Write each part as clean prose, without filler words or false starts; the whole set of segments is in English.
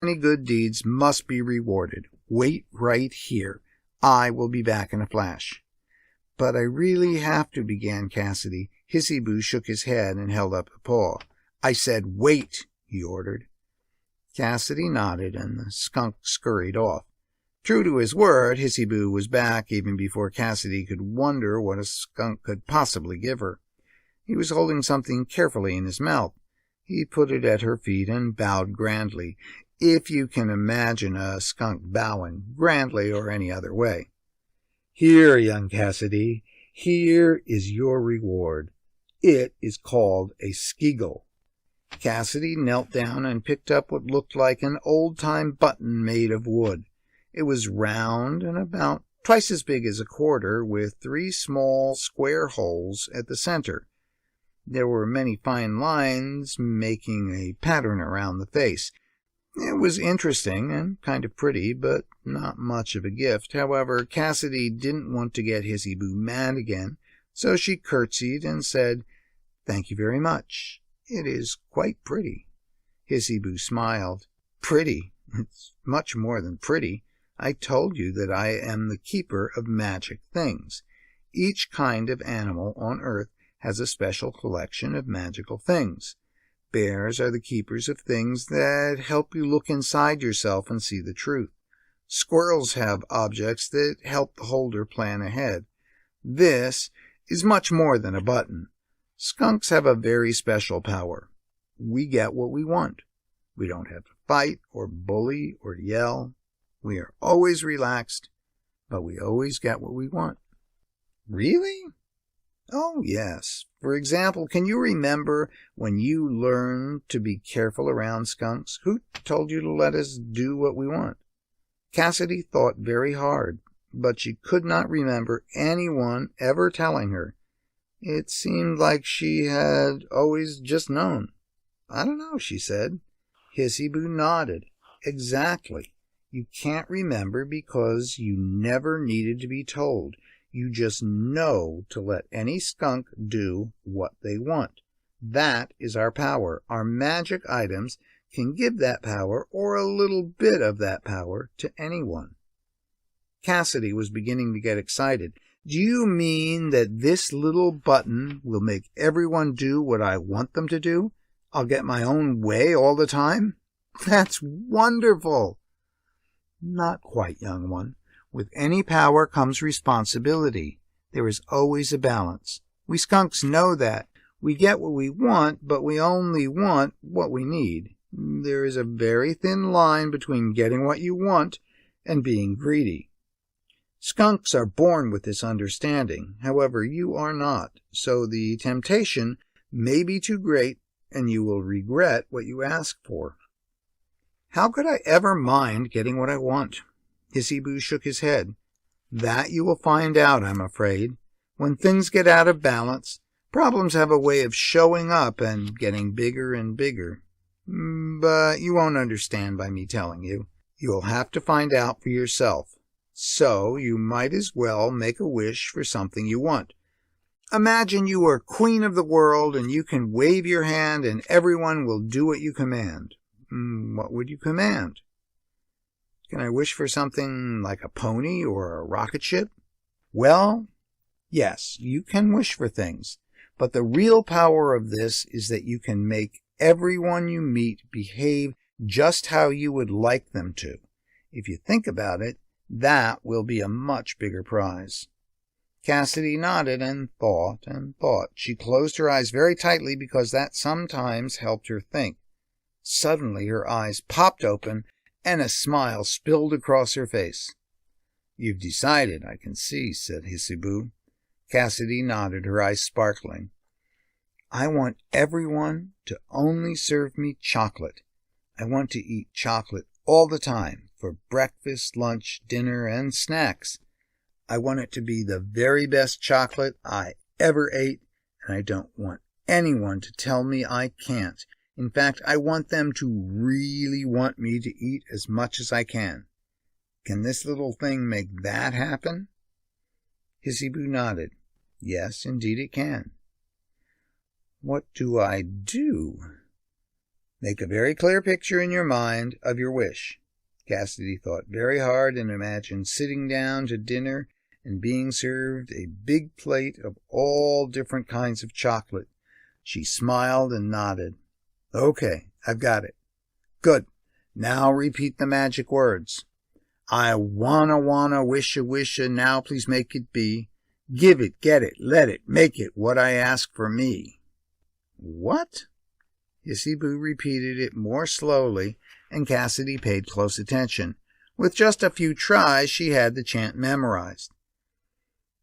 Any good deeds must be rewarded. Wait right here. I will be back in a flash." "But I really have to," began Cassidy. Hissy Boo shook his head and held up a paw. "I said wait," he ordered. Cassidy nodded, and the skunk scurried off. True to his word, Hissy Boo was back even before Cassidy could wonder what a skunk could possibly give her. He was holding something carefully in his mouth. He put it at her feet and bowed grandly, if you can imagine a skunk bowing grandly or any other way. "Here, young Cassidy, here is your reward. It is called a skeagle." Cassidy knelt down and picked up what looked like an old-time button made of wood. It was round and about twice as big as a quarter, with 3 small square holes at the center. There were many fine lines making a pattern around the face. It was interesting and kind of pretty, but not much of a gift. However, Cassidy didn't want to get Hissy Boo mad again, so she curtsied and said, "Thank you very much. It is quite pretty." Hissy Boo smiled. "Pretty? It's much more than pretty. I told you that I am the keeper of magic things. Each kind of animal on Earth has a special collection of magical things. Bears are the keepers of things that help you look inside yourself and see the truth. Squirrels have objects that help the holder plan ahead. This is much more than a button. Skunks have a very special power. We get what we want. We don't have to fight or bully or yell. We are always relaxed, but we always get what we want." "Really?" "Oh, yes. For example, can you remember when you learned to be careful around skunks? Who told you to let us do what we want?" Cassidy thought very hard, but she could not remember anyone ever telling her. It seemed like she had always just known. "I don't know," she said. Hissy Boo nodded. "Exactly. You can't remember because you never needed to be told. You just know to let any skunk do what they want. That is our power. Our magic items can give that power or a little bit of that power to anyone." Cassidy was beginning to get excited. "Do you mean that this little button will make everyone do what I want them to do? I'll get my own way all the time? That's wonderful." "Not quite, young one. With any power comes responsibility. There is always a balance. We skunks know that. We get what we want, but we only want what we need. There is a very thin line between getting what you want and being greedy. Skunks are born with this understanding. However, you are not, so the temptation may be too great, and you will regret what you ask for." "How could I ever mind getting what I want?" Hissy Boo shook his head. "That you will find out, I'm afraid. When things get out of balance, problems have a way of showing up and getting bigger and bigger. But you won't understand by me telling you. You'll have to find out for yourself. So you might as well make a wish for something you want. Imagine you are queen of the world and you can wave your hand and everyone will do what you command. What would you command? Can I wish for something like a pony or a rocket ship? Well, yes, you can wish for things, but the real power of this is that you can make everyone you meet behave just how you would like them to. If you think about it, that will be a much bigger prize." Cassidy nodded and thought and thought. She closed her eyes very tightly because that sometimes helped her think. Suddenly her eyes popped open and a smile spilled across her face. "You've decided, I can see," said Hissy Boo. Cassidy nodded, her eyes sparkling. "I want everyone to only serve me chocolate. I want to eat chocolate all the time, for breakfast, lunch, dinner, and snacks. I want it to be the very best chocolate I ever ate, and I don't want anyone to tell me I can't. In fact, I want them to really want me to eat as much as I can. Can this little thing make that happen?" Hissy Boo nodded. "Yes, indeed it can." "What do I do?" Make a very clear picture in your mind of your wish. Cassidy thought very hard and imagined sitting down to dinner and being served a big plate of all different kinds of chocolate. She smiled and nodded. Okay, I've got it. Good. Now repeat the magic words. I wanna, wisha, now please make it be. Give it, get it, let it, make it what I ask for me. What? Hissy Boo repeated it more slowly, and Cassidy paid close attention. With just a few tries, she had the chant memorized.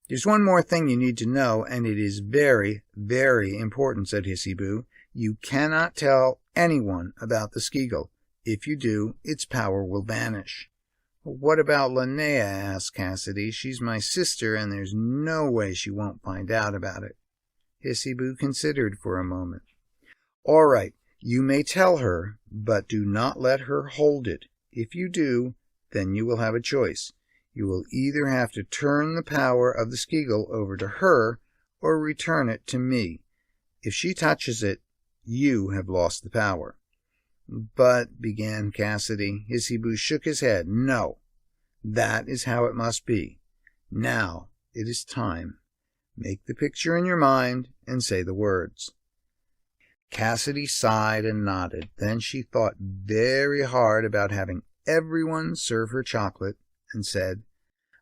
There's one more thing you need to know, and it is very, very important, said Hissy Boo. You cannot tell anyone about the Skiggle. If you do, its power will vanish. What about Linnea? Asked Cassidy. She's my sister, and there's no way she won't find out about it. Hissy Boo considered for a moment. All right, you may tell her, but do not let her hold it. If you do, then you will have a choice. You will either have to turn the power of the Skiggle over to her, or return it to me. If she touches it, you have lost the power. But, began Cassidy, Hissy Boo shook his head. No, that is how it must be. Now it is time. Make the picture in your mind and say the words. Cassidy sighed and nodded. Then she thought very hard about having everyone serve her chocolate and said,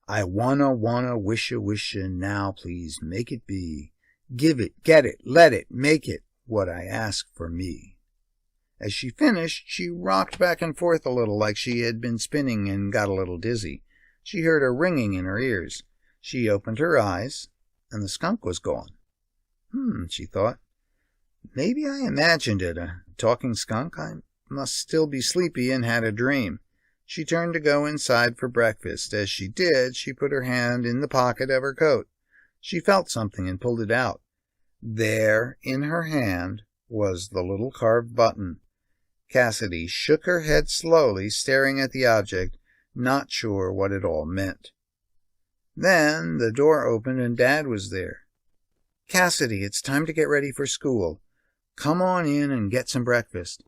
I wanna, wisha, now please make it be. Give it, get it, let it, make it what I ask for me. As she finished, she rocked back and forth a little like she had been spinning and got a little dizzy. She heard a ringing in her ears. She opened her eyes, and the skunk was gone. She thought. Maybe I imagined it, a talking skunk. I must still be sleepy and had a dream. She turned to go inside for breakfast. As she did, she put her hand in the pocket of her coat. She felt something and pulled it out. There, in her hand, was the little carved button. Cassidy shook her head slowly, staring at the object, not sure what it all meant. Then the door opened and Dad was there. Cassidy, it's time to get ready for school. Come on in and get some breakfast.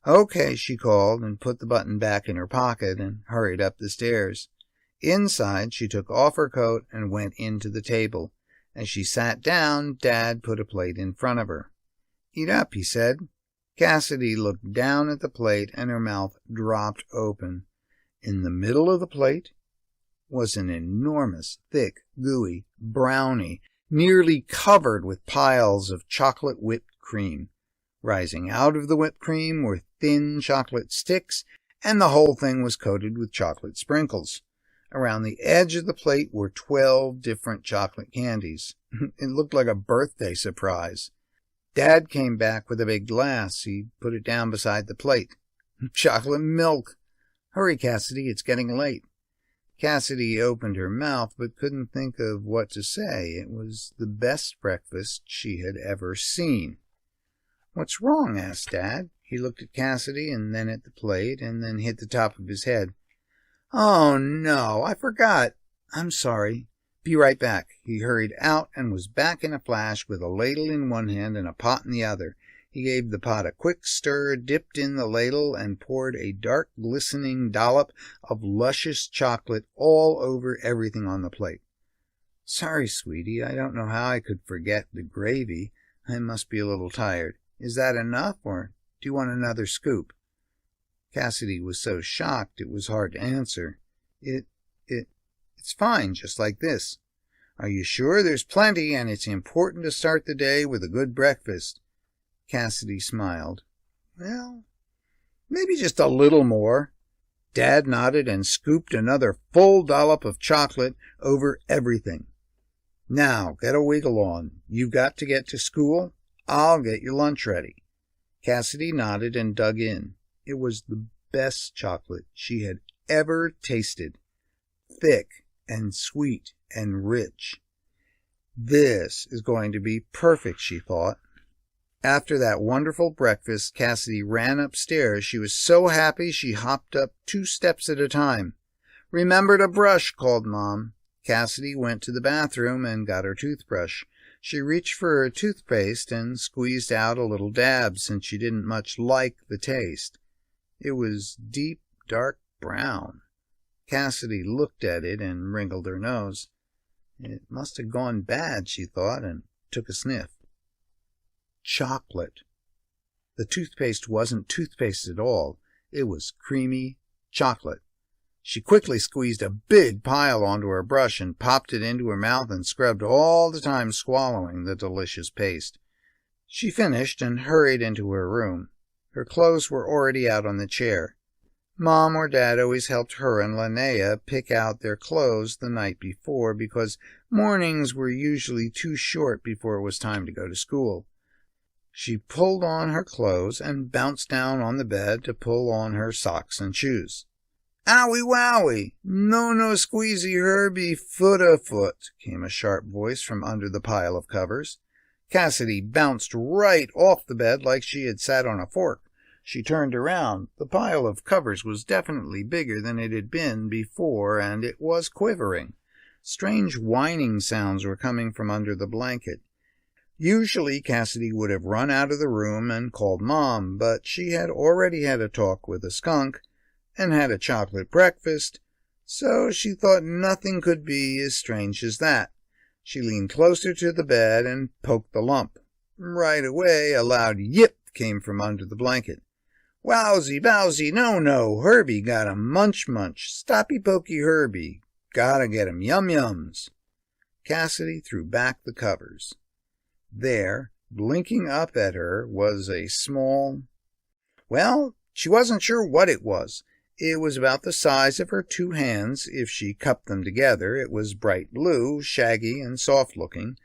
Okay, she called and put the button back in her pocket and hurried up the stairs. Inside, she took off her coat and went into the table. As she sat down, Dad put a plate in front of her. Eat up, he said. Cassidy looked down at the plate and her mouth dropped open. In the middle of the plate was an enormous, thick, gooey brownie, nearly covered with piles of chocolate whipped cream. Rising out of the whipped cream were thin chocolate sticks, and the whole thing was coated with chocolate sprinkles. Around the edge of the plate were 12 different chocolate candies. It looked like a birthday surprise. Dad came back with a big glass. He put it down beside the plate. Chocolate milk. Hurry, Cassidy, it's getting late. Cassidy opened her mouth but couldn't think of what to say. It was the best breakfast she had ever seen. What's wrong? Asked Dad. He looked at Cassidy and then at the plate and then hit the top of his head. Oh, no, I forgot. I'm sorry. Be right back. He hurried out and was back in a flash with a ladle in one hand and a pot in the other. He gave the pot a quick stir, dipped in the ladle, and poured a dark, glistening dollop of luscious chocolate all over everything on the plate. Sorry, sweetie, I don't know how I could forget the gravy. I must be a little tired. Is that enough, or do you want another scoop? Cassidy was so shocked it was hard to answer. It's fine, just like this. Are you sure? There's plenty, and it's important to start the day with a good breakfast. Cassidy smiled. Well, maybe just a little more. Dad nodded and scooped another full dollop of chocolate over everything. Now, get a wiggle on. You've got to get to school. I'll get your lunch ready. Cassidy nodded and dug in. It was the best chocolate she had ever tasted. Thick and sweet and rich. This is going to be perfect, she thought. After that wonderful breakfast, Cassidy ran upstairs. She was so happy she hopped up 2 steps at a time. Remember to brush, called Mom. Cassidy went to the bathroom and got her toothbrush. She reached for her toothpaste and squeezed out a little dab since she didn't much like the taste. It was deep, dark brown. Cassidy looked at it and wrinkled her nose. It must have gone bad, she thought, and took a sniff. Chocolate. The toothpaste wasn't toothpaste at all. It was creamy chocolate. She quickly squeezed a big pile onto her brush and popped it into her mouth and scrubbed all the time swallowing the delicious paste. She finished and hurried into her room. Her clothes were already out on the chair. Mom or Dad always helped her and Linnea pick out their clothes the night before because mornings were usually too short before it was time to go to school. She pulled on her clothes and bounced down on the bed to pull on her socks and shoes. "Owie wowie! No squeezy Herbie foot," came a sharp voice from under the pile of covers. Cassidy bounced right off the bed like she had sat on a fork. She turned around. The pile of covers was definitely bigger than it had been before, and it was quivering. Strange whining sounds were coming from under the blanket. Usually Cassidy would have run out of the room and called Mom, but she had already had a talk with a skunk and had a chocolate breakfast, so she thought nothing could be as strange as that. She leaned closer to the bed and poked the lump. Right away a loud yip came from under the blanket. "Wowsy, bowsy, no, Herbie got 'em, munch, stoppy pokey Herbie, gotta get 'em, yums." Cassidy threw back the covers. There, blinking up at her, was a small... Well, she wasn't sure what it was. It was about the size of her two hands if she cupped them together. It was bright blue, shaggy, and soft-looking.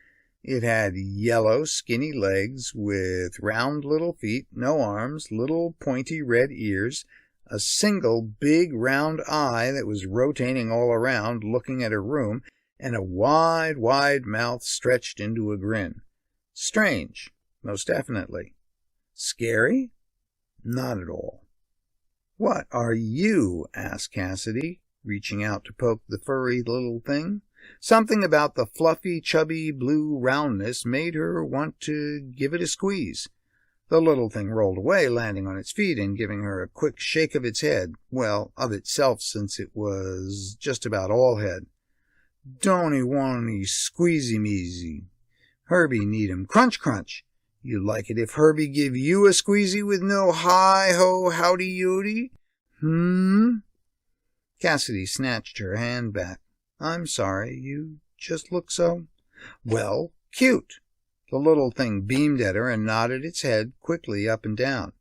It had yellow, skinny legs with round little feet, no arms, little pointy red ears, a single big round eye that was rotating all around, looking at her room, and a wide mouth stretched into a grin. Strange, most definitely. Scary? Not at all. "What are you?" asked Cassidy, reaching out to poke the furry little thing. Something about the fluffy, chubby blue roundness made her want to give it a squeeze. The little thing rolled away, landing on its feet and giving her a quick shake of its head. Well, of itself, since it was just about all head. "Don't 'e want any squeezy-meezy? Herbie need 'em crunch. You like it if Herbie give you a squeezy with no hi-ho howdy-yody? Cassidy snatched her hand back. "I'm sorry, you just look so, well, cute." The little thing beamed at her and nodded its head quickly up and down.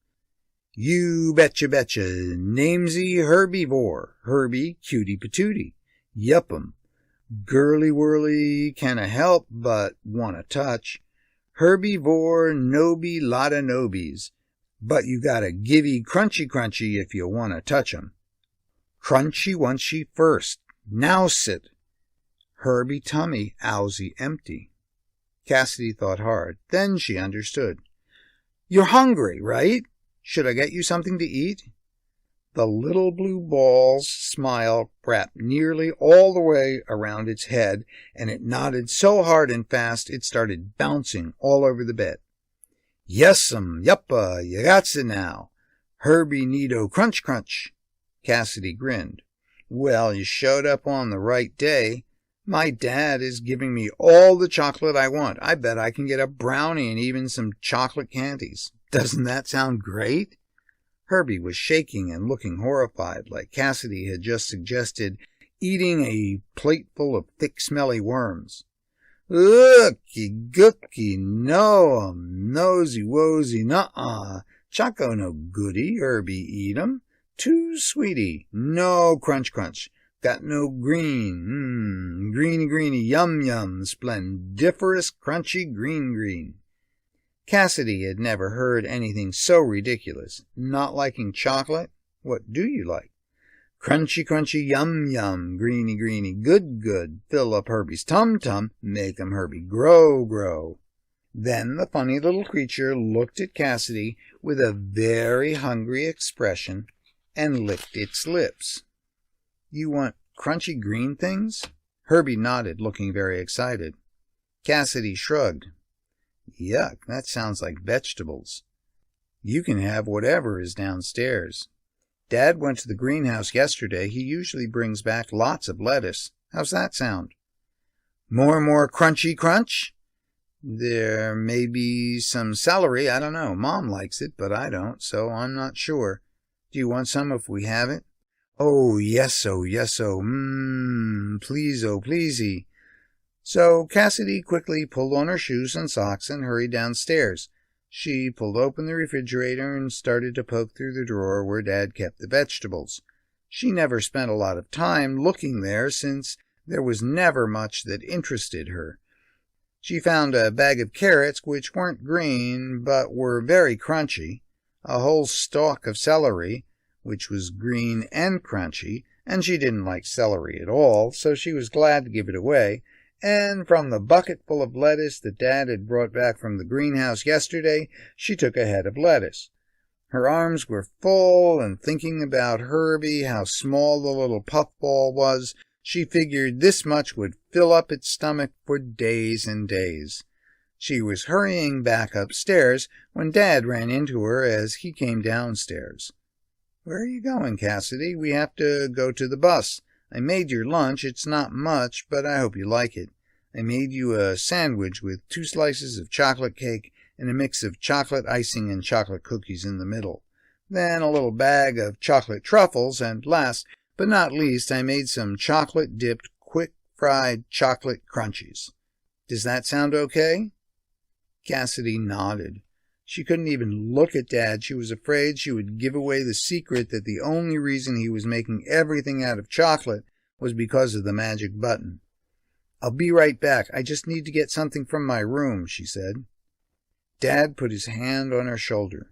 "You betcha, namesy Herbivore, Herbie cutie patootie. Yup'm. Girly-whirly, canna help but wanna touch. Herbivore, noby lotta nobies, but you gotta givey crunchy if you wanna touch 'em. Crunchy-wunchy first, now sit. Herbie tummy, owsy empty." Cassidy thought hard. Then she understood. "You're hungry, right? Should I get you something to eat?" The little blue ball's smile wrapped nearly all the way around its head, and it nodded so hard and fast it started bouncing all over the bed. "Yes'm, yuppa, you gotcha now. Herbie needo crunch." Cassidy grinned. "Well, you showed up on the right day. My dad is giving me all the chocolate I want. I bet I can get a brownie and even some chocolate candies. Doesn't that sound great?" Herbie was shaking and looking horrified, like Cassidy had just suggested eating a plateful of thick, smelly worms. "Ooky gooky, no, nosy wozy, nuh-uh. Choco no goody, Herbie eat 'em. Too sweety, no crunch. Got no green, greeny, yum, splendiferous, crunchy green. Cassidy had never heard anything so ridiculous. Not liking chocolate? What do you like? Crunchy, yum, greeny, good. Fill up Herbie's tum, make 'em Herbie grow. Then the funny little creature looked at Cassidy with a very hungry expression and licked its lips. "You want crunchy green things?" Herbie nodded, looking very excited. Cassidy shrugged. Yuck, that sounds like vegetables. You can have whatever is downstairs. Dad went to the greenhouse yesterday. He usually brings back lots of lettuce. How's that sound? More crunchy crunch? There may be some celery. I don't know. Mom likes it, but I don't, so I'm not sure. Do you want some if we have it? Oh, yes-o, yes-o. Please, oh, pleasey. So Cassidy quickly pulled on her shoes and socks and hurried downstairs. She pulled open the refrigerator and started to poke through the drawer where Dad kept the vegetables. She never spent a lot of time looking there, since there was never much that interested her. She found a bag of carrots which weren't green but were very crunchy, a whole stalk of celery which was green and crunchy, and she didn't like celery at all, so she was glad to give it away, and from the bucket full of lettuce that Dad had brought back from the greenhouse yesterday, she took a head of lettuce. Her arms were full, and thinking about Herbie, how small the little puffball was, she figured this much would fill up its stomach for days and days. She was hurrying back upstairs when Dad ran into her as he came downstairs. Where are you going, Cassidy? We have to go to the bus. I made your lunch. It's not much, but I hope you like it. I made you a sandwich with 2 slices of chocolate cake and a mix of chocolate icing and chocolate cookies in the middle. Then a little bag of chocolate truffles, and last but not least, I made some chocolate-dipped, quick-fried chocolate crunchies. Does that sound okay? Cassidy nodded. She couldn't even look at Dad. She was afraid she would give away the secret that the only reason he was making everything out of chocolate was because of the magic button. I'll be right back. I just need to get something from my room, she said. Dad put his hand on her shoulder.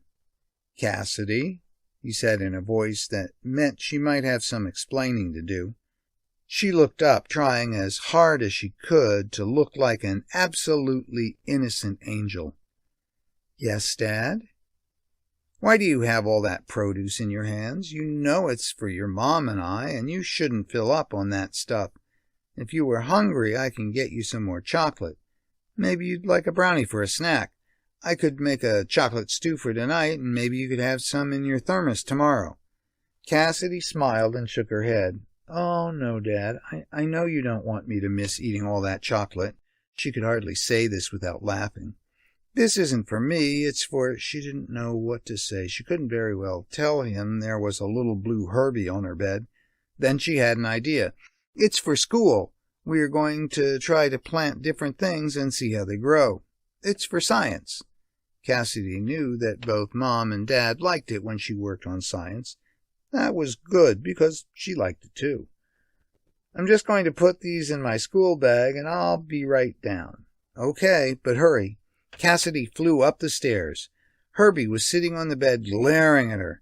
Cassidy, he said in a voice that meant she might have some explaining to do. She looked up, trying as hard as she could to look like an absolutely innocent angel. Yes, Dad? Why do you have all that produce in your hands? You know it's for your Mom and I, and you shouldn't fill up on that stuff. If you were hungry, I can get you some more chocolate. Maybe you'd like a brownie for a snack. I could make a chocolate stew for tonight, and maybe you could have some in your thermos tomorrow. Cassidy smiled and shook her head. Oh, no, Dad. I know you don't want me to miss eating all that chocolate. She could hardly say this without laughing. This isn't for me, it's for... She didn't know what to say. She couldn't very well tell him there was a little blue Herbie on her bed. Then she had an idea. It's for school. We are going to try to plant different things and see how they grow. It's for science. Cassidy knew that both Mom and Dad liked it when she worked on science. That was good, because she liked it too. I'm just going to put these in my school bag, and I'll be right down. Okay, but hurry. Cassidy flew up the stairs. Herbie was sitting on the bed glaring at her.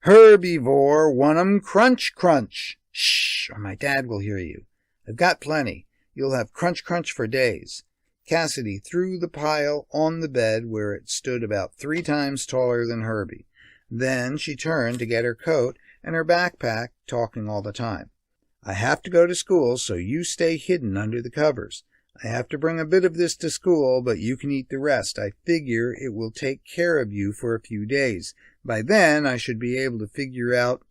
Herbivore, want 'em crunch, crunch. Shh, or my Dad will hear you. I've got plenty. You'll have crunch, crunch for days. Cassidy threw the pile on the bed where it stood about 3 times taller than Herbie. Then she turned to get her coat and her backpack, talking all the time. I have to go to school, so you stay hidden under the covers. I have to bring a bit of this to school, but you can eat the rest. I figure it will take care of you for a few days. By then, I should be able to figure out...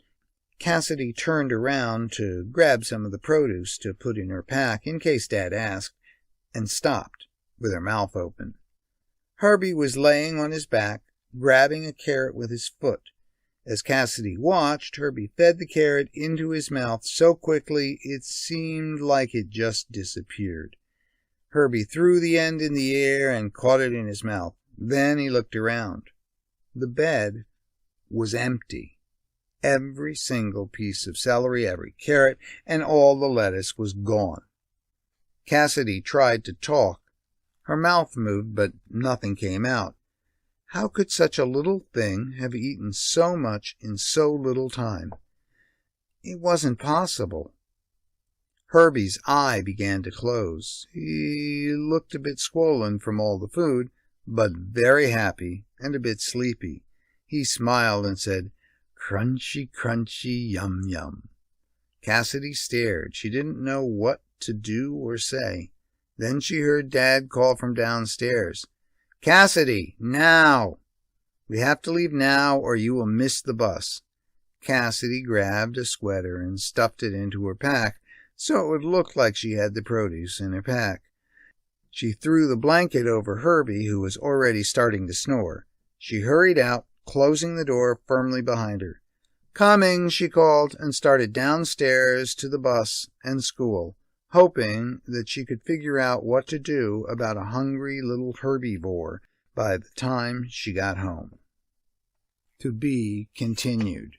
Cassidy turned around to grab some of the produce to put in her pack in case Dad asked, and stopped, with her mouth open. Herbie was laying on his back, grabbing a carrot with his foot. As Cassidy watched, Herbie fed the carrot into his mouth so quickly it seemed like it just disappeared. Herbie threw the end in the air and caught it in his mouth. Then he looked around. The bed was empty. Every single piece of celery, every carrot, and all the lettuce was gone. Cassidy tried to talk. Her mouth moved, but nothing came out. How could such a little thing have eaten so much in so little time? It wasn't possible. Herbie's eye began to close. He looked a bit swollen from all the food, but very happy and a bit sleepy. He smiled and said, Crunchy, crunchy, yum, yum. Cassidy stared. She didn't know what to do or say. Then she heard Dad call from downstairs, "Cassidy, now! We have to leave now or you will miss the bus." Cassidy grabbed a sweater and stuffed it into her pack so it would look like she had the produce in her pack. She threw the blanket over Herbie, who was already starting to snore. She hurried out, closing the door firmly behind her. "Coming," she called, and started downstairs to the bus and school, hoping that she could figure out what to do about a hungry little herbivore by the time she got home. To be continued.